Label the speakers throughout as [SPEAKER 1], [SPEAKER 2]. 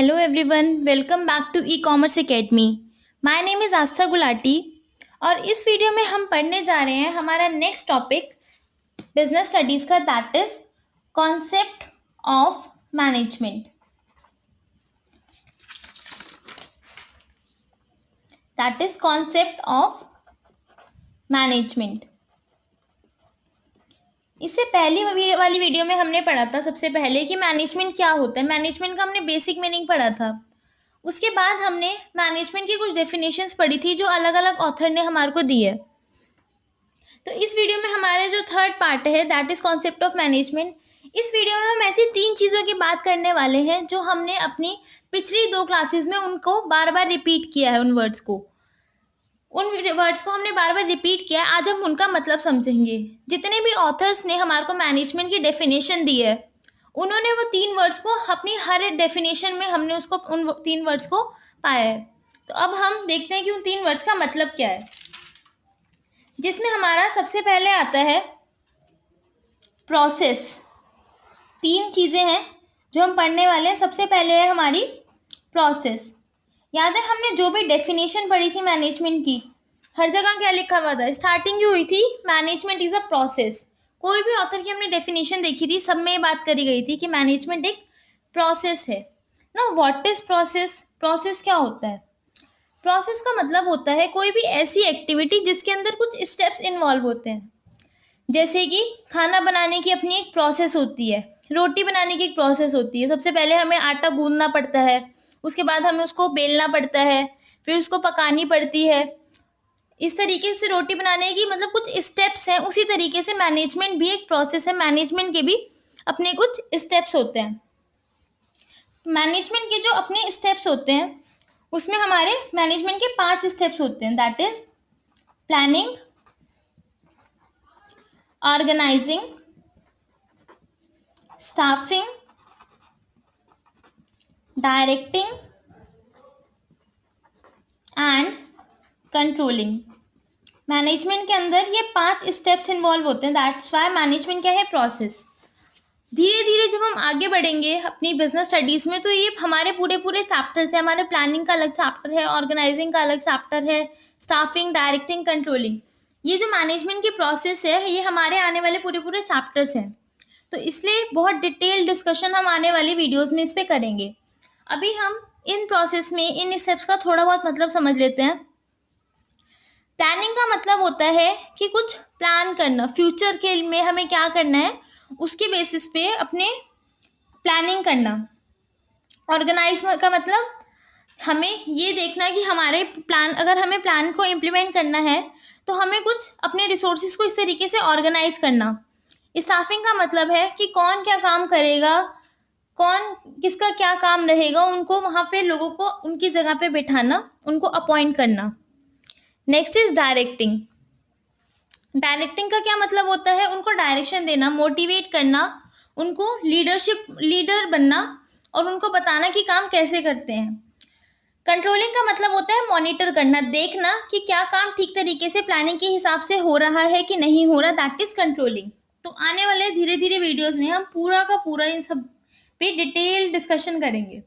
[SPEAKER 1] Hello everyone, welcome back to e-commerce academy. My name is आस्था गुलाटी और इस video में हम पढ़ने जा रहे हैं हमारा नेक्स्ट टॉपिक बिजनेस स्टडीज का, that is concept of management. That is concept of management. इससे पहली वाली वीडियो में हमने पढ़ा था सबसे पहले कि मैनेजमेंट क्या होता है। मैनेजमेंट का हमने बेसिक मीनिंग पढ़ा था। उसके बाद हमने मैनेजमेंट की कुछ डेफिनेशंस पढ़ी थी जो अलग अलग ऑथर ने हमारे को दी है। तो इस वीडियो में हमारे जो थर्ड पार्ट है that is concept of management. इस वीडियो में हम ऐसी 3 चीज़ों की बात करने वाले हैं जो हमने अपनी पिछली 2 क्लासेस में उनको बार बार रिपीट किया है। उन वर्ड्स को हमने बार बार रिपीट किया है। आज हम उनका मतलब समझेंगे। जितने भी ऑथर्स ने हमारे को मैनेजमेंट की डेफिनेशन दी है उन्होंने वो 3 वर्ड्स को अपनी हर डेफिनेशन में हमने उसको उन 3 वर्ड्स को पाया है। तो अब हम देखते हैं कि उन 3 वर्ड्स का मतलब क्या है, जिसमें हमारा सबसे पहले आता है प्रोसेस। 3 चीज़ें हैं जो हम पढ़ने वाले हैं। सबसे पहले है हमारी प्रोसेस। याद है हमने जो भी डेफिनेशन पढ़ी थी मैनेजमेंट की, हर जगह क्या लिखा हुआ था? स्टार्टिंग जो हुई थी, मैनेजमेंट इज अ प्रोसेस। कोई भी ऑथर की हमने डेफिनेशन देखी थी, सब में ये बात करी गई थी कि मैनेजमेंट एक प्रोसेस है ना। What is process? प्रोसेस क्या होता है? प्रोसेस का मतलब होता है कोई भी ऐसी एक्टिविटी जिसके अंदर कुछ स्टेप्स इन्वॉल्व होते हैं। जैसे कि खाना बनाने की अपनी एक प्रोसेस होती है, रोटी बनाने की एक प्रोसेस होती है। सबसे पहले हमें आटा गूंदना पड़ता है, उसके बाद हमें उसको बेलना पड़ता है, फिर उसको पकानी पड़ती है। इस तरीके से रोटी बनाने की मतलब कुछ स्टेप्स हैं। उसी तरीके से मैनेजमेंट भी एक प्रोसेस है। मैनेजमेंट के भी अपने कुछ स्टेप्स होते हैं। मैनेजमेंट के जो अपने स्टेप्स होते हैं उसमें हमारे मैनेजमेंट के 5 स्टेप्स होते हैं। That is planning, organizing, staffing, directing and controlling. Management के अंदर ये 5 स्टेप्स इन्वॉल्व होते हैं। दैट्स वाई मैनेजमेंट क्या है? प्रोसेस। धीरे धीरे जब हम आगे बढ़ेंगे अपनी बिजनेस स्टडीज़ में तो ये हमारे पूरे पूरे चैप्टर्स हैं। हमारे प्लानिंग का अलग चैप्टर है, ऑर्गेनाइजिंग का अलग चैप्टर है, स्टाफिंग, डायरेक्टिंग, कंट्रोलिंग। ये जो मैनेजमेंट की प्रोसेस है ये हमारे आने वाले पूरे पूरे चैप्टर्स हैं। तो इसलिए बहुत डिटेल डिस्कशन हम आने वाली वीडियोज़ में इस पर करेंगे। अभी हम इन प्रोसेस में इन स्टेप्स का थोड़ा बहुत मतलब समझ लेते हैं। प्लानिंग का मतलब होता है कि कुछ प्लान करना, फ्यूचर के में हमें क्या करना है उसके बेसिस पे अपने प्लानिंग करना। ऑर्गेनाइज का मतलब हमें ये देखना कि हमारे प्लान, अगर हमें प्लान को इम्प्लीमेंट करना है तो हमें कुछ अपने रिसोर्सेज को इस तरीके से ऑर्गेनाइज करना। स्टाफिंग का मतलब है कि कौन क्या काम करेगा, कौन किसका क्या काम रहेगा, उनको वहाँ पे लोगों को उनकी जगह पे बैठाना, उनको अपॉइंट करना। Next is directing. डायरेक्टिंग का क्या मतलब होता है? उनको डायरेक्शन देना, मोटिवेट करना, उनको लीडर बनना और उनको बताना कि काम कैसे करते हैं। कंट्रोलिंग का मतलब होता है मॉनिटर करना, देखना कि क्या काम ठीक तरीके से प्लानिंग के हिसाब से हो रहा है कि नहीं हो रहा। That is controlling. तो आने वाले धीरे धीरे वीडियोस में हम पूरा का पूरा इन सब पे डिटेल डिस्कशन करेंगे।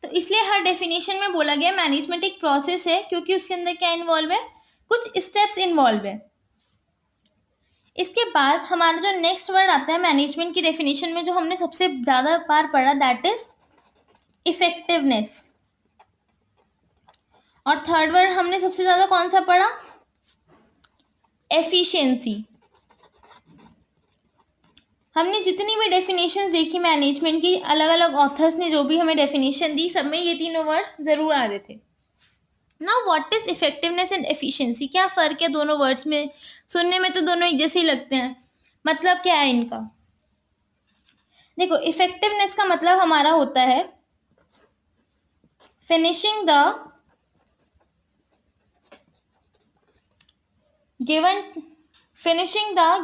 [SPEAKER 1] तो इसलिए हर डेफिनेशन में बोला गया मैनेजमेंट एक प्रोसेस है, क्योंकि उसके अंदर क्या इन्वॉल्व है? कुछ स्टेप्स इन्वॉल्व है। इसके बाद हमारा जो नेक्स्ट वर्ड आता है मैनेजमेंट की डेफिनेशन में, जो हमने सबसे ज़्यादा बार पढ़ा, दैट इज इफेक्टिवनेस। और थर्ड वर्ड हमने सबसे ज़्यादा कौन सा पढ़ा? एफिशिएंसी। हमने जितनी भी डेफिनेशन देखी मैनेजमेंट की, अलग अलग ऑथर्स ने जो भी हमें डेफिनेशन दी, सब में ये तीनों वर्ड्स ज़रूर आ रहे थे। Now what is effectiveness and efficiency? क्या फ़र्क है दोनों वर्ड्स में? सुनने में तो दोनों एक जैसे ही लगते हैं, मतलब क्या है इनका? देखो, इफेक्टिवनेस का मतलब हमारा होता है फिनिशिंग द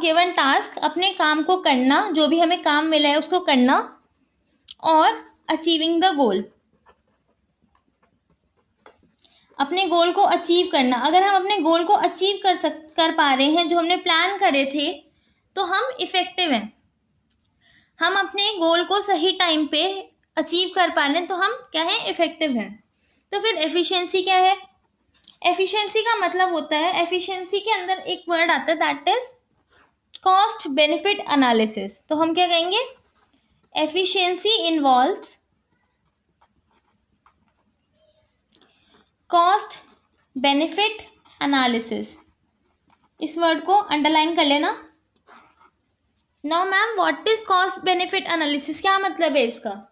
[SPEAKER 1] गिवन टास्क, अपने काम को करना, जो भी हमें काम मिला है उसको करना, और अचीविंग द गोल, अपने गोल को अचीव करना। अगर हम अपने गोल को अचीव कर पा रहे हैं जो हमने प्लान करे थे तो हम इफेक्टिव हैं। हम अपने गोल को सही टाइम पे अचीव कर पा रहे हैं तो हम क्या है, इफेक्टिव हैं। तो फिर एफिशिएंसी क्या है? एफिशिएंसी का मतलब होता है, एफिशिएंसी के अंदर एक वर्ड आता है that is cost benefit analysis. तो हम क्या कहेंगे? Efficiency involves cost benefit analysis. इस वर्ड को अंडरलाइन कर लेना। Now ma'am, what is cost benefit analysis? क्या मतलब है इसका?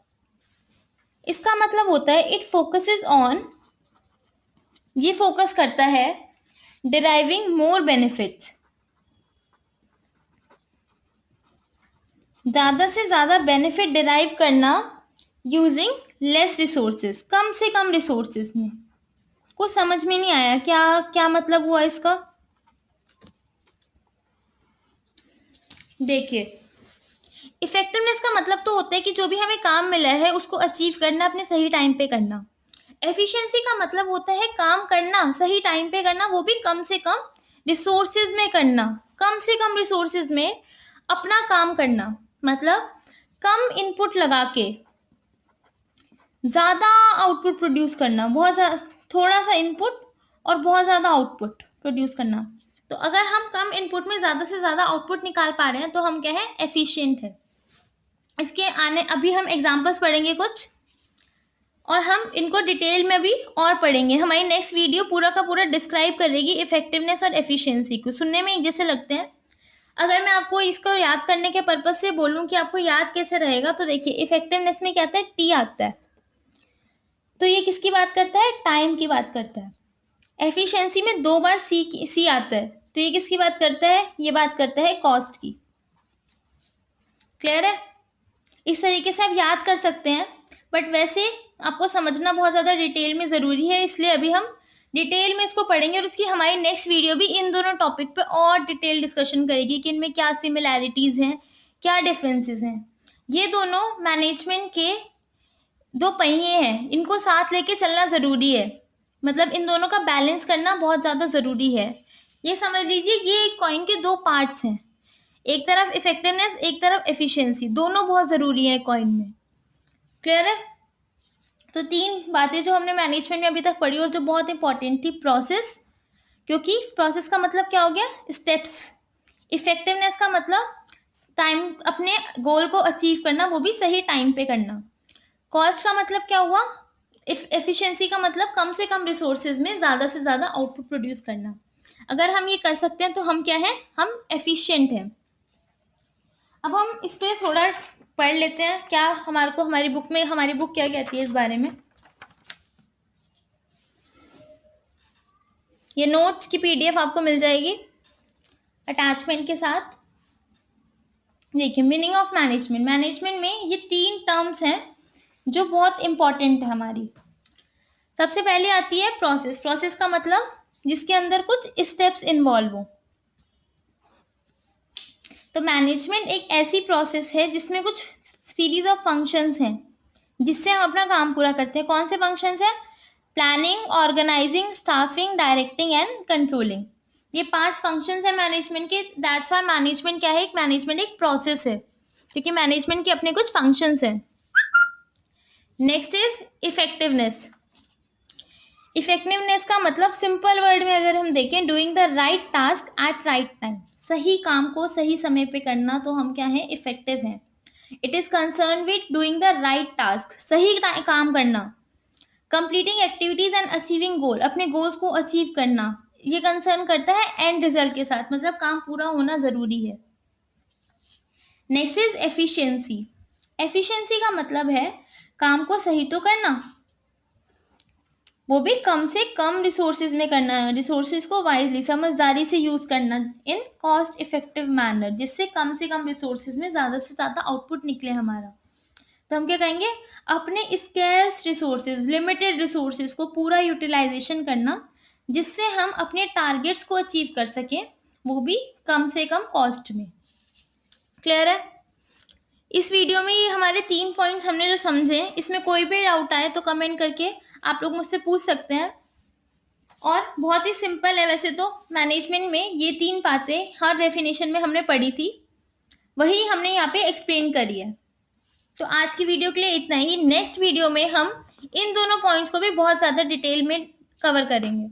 [SPEAKER 1] इसका मतलब होता है इट फोकसेस ऑन, ये फोकस करता है डिराइविंग मोर बेनिफिट्स, ज्यादा से ज्यादा बेनिफिट डिराइव करना यूजिंग लेस रिसोर्सेज, कम से कम रिसोर्सेज में। को समझ में नहीं आया क्या क्या मतलब हुआ इसका? देखिए, इफेक्टिवनेस का मतलब तो होता है कि जो भी हमें काम मिला है उसको अचीव करना, अपने सही टाइम पे करना। एफिशिएंसी का मतलब होता है काम करना, सही टाइम पे करना, वो भी कम से कम रिसोर्सेज में करना, कम से कम रिसोर्सेज में अपना काम करना, मतलब कम इनपुट लगा के ज़्यादा आउटपुट प्रोड्यूस करना, थोड़ा सा इनपुट और बहुत ज़्यादा आउटपुट प्रोड्यूस करना। तो अगर हम कम इनपुट में ज़्यादा से ज़्यादा आउटपुट निकाल पा रहे हैं तो हम क्या है, एफिशिएंट है। इसके आने अभी हम एग्जांपल्स पढ़ेंगे कुछ, और हम इनको डिटेल में भी और पढ़ेंगे। हमारी नेक्स्ट वीडियो पूरा का पूरा डिस्क्राइब करेगी इफेक्टिवनेस और एफिशिएंसी को। सुनने में एक जैसे लगते हैं। अगर मैं आपको इसको याद करने के पर्पज से बोलूं कि आपको याद कैसे रहेगा, तो देखिए, इफेक्टिवनेस में क्या आता है, टी आता है, तो ये किसकी बात करता है, टाइम की बात करता है। एफिशिएंसी में 2 बार सी आता है, तो ये किसकी बात करता है, ये बात करता है कॉस्ट की। क्लियर है? इस तरीके से आप याद कर सकते हैं, बट वैसे आपको समझना बहुत ज़्यादा डिटेल में ज़रूरी है, इसलिए अभी हम डिटेल में इसको पढ़ेंगे और उसकी हमारी नेक्स्ट वीडियो भी इन दोनों टॉपिक पे और डिटेल डिस्कशन करेगी कि इनमें क्या सिमिलैरिटीज़ हैं, क्या डिफरेंसेस हैं। ये दोनों मैनेजमेंट के 2 पहिए हैं, इनको साथ लेके चलना ज़रूरी है, मतलब इन दोनों का बैलेंस करना बहुत ज़्यादा ज़रूरी है। ये समझ लीजिए, ये एक कॉइन के 2 पार्ट्स हैं, एक तरफ इफेक्टिवनेस, एक तरफ एफिशिएंसी, दोनों बहुत ज़रूरी है कॉइन में। क्लियर है? तो 3 बातें जो हमने मैनेजमेंट में अभी तक पढ़ी और जो बहुत इंपॉर्टेंट थी, प्रोसेस, क्योंकि प्रोसेस का मतलब क्या हो गया, स्टेप्स। इफेक्टिवनेस का मतलब टाइम, अपने गोल को अचीव करना, वो भी सही टाइम पे करना। कॉस्ट का मतलब क्या हुआ, एफिशिएंसी का मतलब कम से कम रिसोर्सेज में ज़्यादा से ज़्यादा आउटपुट प्रोड्यूस करना। अगर हम ये कर सकते हैं तो हम क्या है, हम एफिशिएंट हैं। अब हम इस पर थोड़ा पढ़ लेते हैं, क्या हमारी बुक में, हमारी बुक क्या कहती है इस बारे में। ये नोट्स की पीडीएफ आपको मिल जाएगी अटैचमेंट के साथ। देखिए, मीनिंग ऑफ मैनेजमेंट, मैनेजमेंट में ये 3 टर्म्स हैं जो बहुत इंपॉर्टेंट है हमारी। सबसे पहले आती है प्रोसेस। प्रोसेस का मतलब जिसके अंदर कुछ स्टेप्स इन्वॉल्व हो। तो मैनेजमेंट एक ऐसी प्रोसेस है जिसमें कुछ सीरीज ऑफ फंक्शंस हैं जिससे हम अपना काम पूरा करते हैं। कौन से फंक्शंस हैं? Planning, organizing, staffing, directing and controlling. ये 5 फंक्शंस हैं मैनेजमेंट के। दैट्स वाई मैनेजमेंट क्या है, एक मैनेजमेंट एक प्रोसेस है, क्योंकि मैनेजमेंट के अपने कुछ फंक्शंस हैं। Next is effectiveness. इफेक्टिवनेस का मतलब सिंपल वर्ड में अगर हम देखें, doing the right task at right time, सही काम को सही समय पे करना, तो हम क्या है, इफेक्टिव हैं। It is concern with doing the right task, सही काम करना। कंप्लीटिंग एक्टिविटीज एंड अचीविंग गोल, अपने गोल्स को अचीव करना, ये कंसर्न करता है एंड रिजल्ट के साथ, मतलब काम पूरा होना जरूरी है। Next is efficiency. एफिशिएंसी का मतलब है काम को सही तो करना, वो भी कम से कम रिसोर्सेज में करना है, रिसोर्सेज को वाइजली, समझदारी से यूज करना इन कॉस्ट इफेक्टिव मैनर, जिससे कम से कम रिसोर्सेज में ज़्यादा से ज़्यादा आउटपुट निकले हमारा। तो हम क्या कहेंगे, अपने स्केर्स रिसोर्सेज, लिमिटेड रिसोर्सेज को पूरा यूटिलाइजेशन करना, जिससे हम अपने टारगेट्स को अचीव कर सकें, वो भी कम से कम कॉस्ट में। क्लियर है? इस वीडियो में ये हमारे 3 पॉइंट्स हमने जो समझे, इसमें कोई भी डाउट आए तो कमेंट करके आप लोग मुझसे पूछ सकते हैं। और बहुत ही सिंपल है वैसे तो, मैनेजमेंट में ये 3 बातें हर डेफिनेशन में हमने पढ़ी थी, वही हमने यहाँ पे एक्सप्लेन करी है। तो आज की वीडियो के लिए इतना ही। नेक्स्ट वीडियो में हम इन दोनों पॉइंट्स को भी बहुत ज़्यादा डिटेल में कवर करेंगे।